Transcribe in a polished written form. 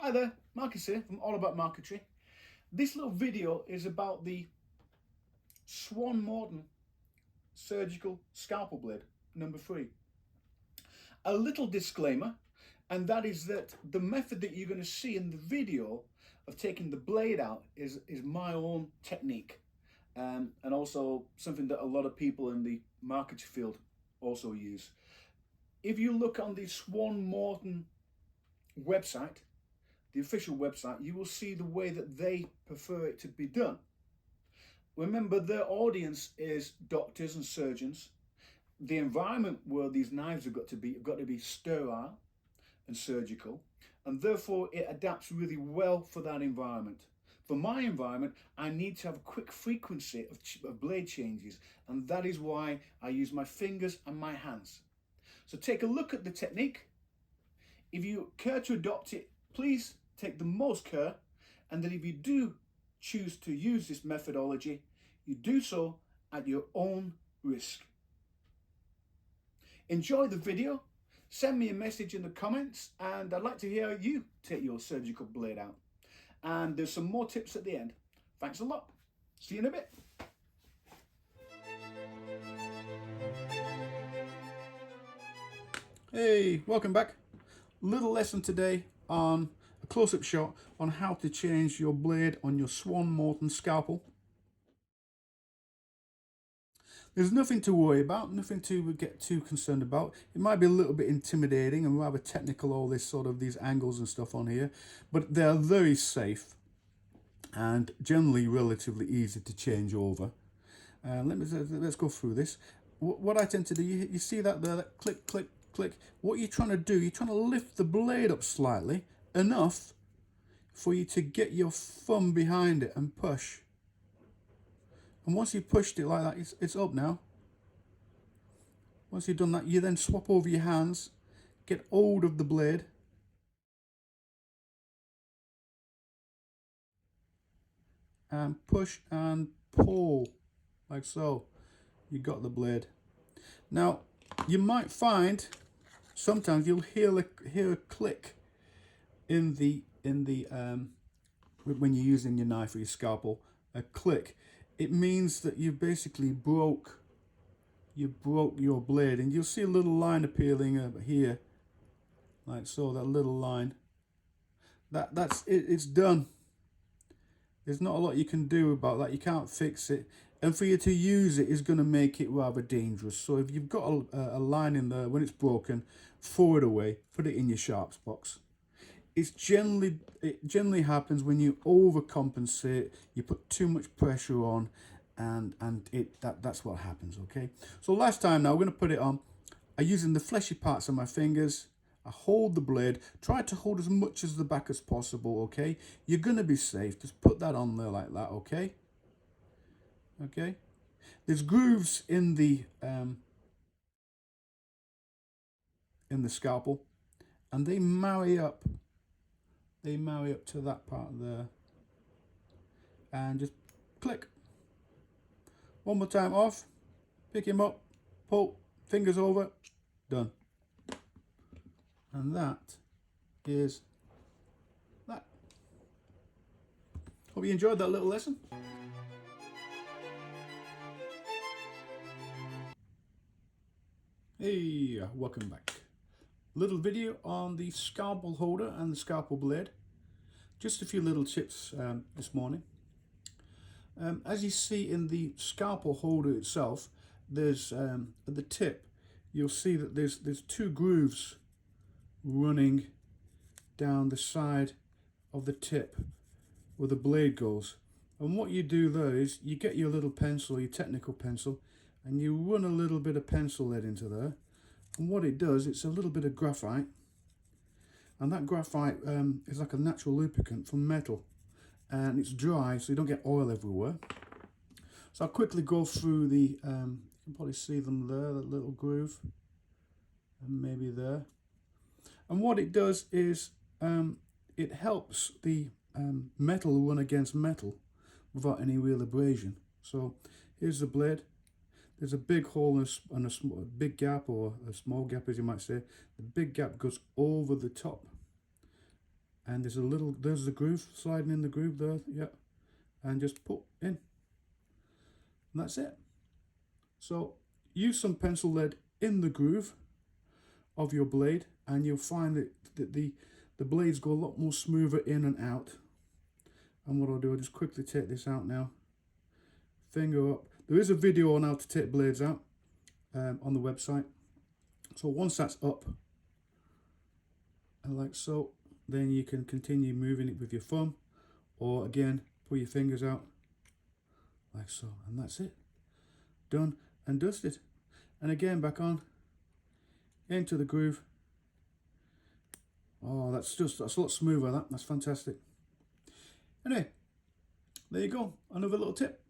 Hi there, Marcus here from All About Marquetry. This little video is about the Swan Morton surgical scalpel blade number 3. A little disclaimer, and that is that the method that you're going to see in the video of taking the blade out is my own technique, and also something that a lot of people in the marquetry field also use. If you look on the Swan Morton website, the official website, you will see the way that they prefer it to be done. Remember, their audience is doctors and surgeons. The environment where these knives have got to be sterile and surgical, and therefore it adapts really well for that environment. For my environment, I need to have a quick frequency of blade changes, and that is why I use my fingers and my hands. So take a look at the technique. If you care to adopt it, please take the most care, and then if you do choose to use this methodology, you do so at your own risk. Enjoy the video, send me a message in the comments, and I'd like to hear you take your surgical blade out. And there's some more tips at the end. Thanks a lot. See you in a bit. Hey, welcome back. Little lesson today on a close-up shot on how to change your blade on your Swan Morton scalpel. There's nothing to worry about, nothing to get too concerned about. It might be a little bit intimidating and rather technical, all this sort of these angles and stuff on here, but they're very safe and generally relatively easy to change over. Let's go through this. What I tend to do, you see that there, that click, click, click. What you're trying to do, you're trying to lift the blade up slightly, enough for you to get your thumb behind it and push. And once you've pushed it like that, it's up now. Once you've done that, you then swap over your hands, get hold of the blade, and push and pull, like so. You got the blade. Now, you might find sometimes you'll hear a click in the when you're using your knife or your scalpel, a click. It means that you basically broke your blade, and you'll see a little line appearing over here, like so. That little line. That's it. It's done. There's not a lot you can do about that. You can't fix it, and for you to use it is going to make it rather dangerous. So if you've got a line in there when it's broken, throw it away. Put it in your sharps box. It generally happens when you overcompensate. You put too much pressure on, and that's what happens. Okay. So last time, now we're going to put it on. I'm using the fleshy parts of my fingers. I hold the blade. Try to hold as much as the back as possible. Okay. You're going to be safe. Just put that on there like that. Okay. Okay. There's grooves in the scalpel, and they marry up. They marry up to that part there, and just click. One more time off, pick him up, pull, fingers over, done. And that is that. Hope you enjoyed that little lesson. Hey, welcome back. Little video on the scalpel holder and the scalpel blade. Just a few little tips this morning. As you see in the scalpel holder itself, there's at the tip, you'll see that there's two grooves running down the side of the tip where the blade goes. And what you do there is you get your little pencil, your technical pencil, and you run a little bit of pencil lead into there. And what it does, it's a little bit of graphite, and that graphite is like a natural lubricant from metal, and it's dry, so you don't get oil everywhere. So I'll quickly go through the, you can probably see them there, that little groove, and maybe there. And what it does is it helps the metal run against metal without any real abrasion. So here's the blade. There's a big hole and a big gap, or a small gap as you might say. The big gap goes over the top and there's the groove, sliding in the groove there, yeah, and just put in, and that's it. So use some pencil lead in the groove of your blade, and you'll find that the blades go a lot more smoother in and out. And what I'll do, I'll just quickly take this out now, finger up. There is a video on how to take blades out on the website. So once that's up, and like so, then you can continue moving it with your thumb, or again, pull your fingers out, like so, and that's it. Done and dusted. And again, back on, into the groove. Oh, that's a lot smoother, that's fantastic. Anyway, there you go, another little tip.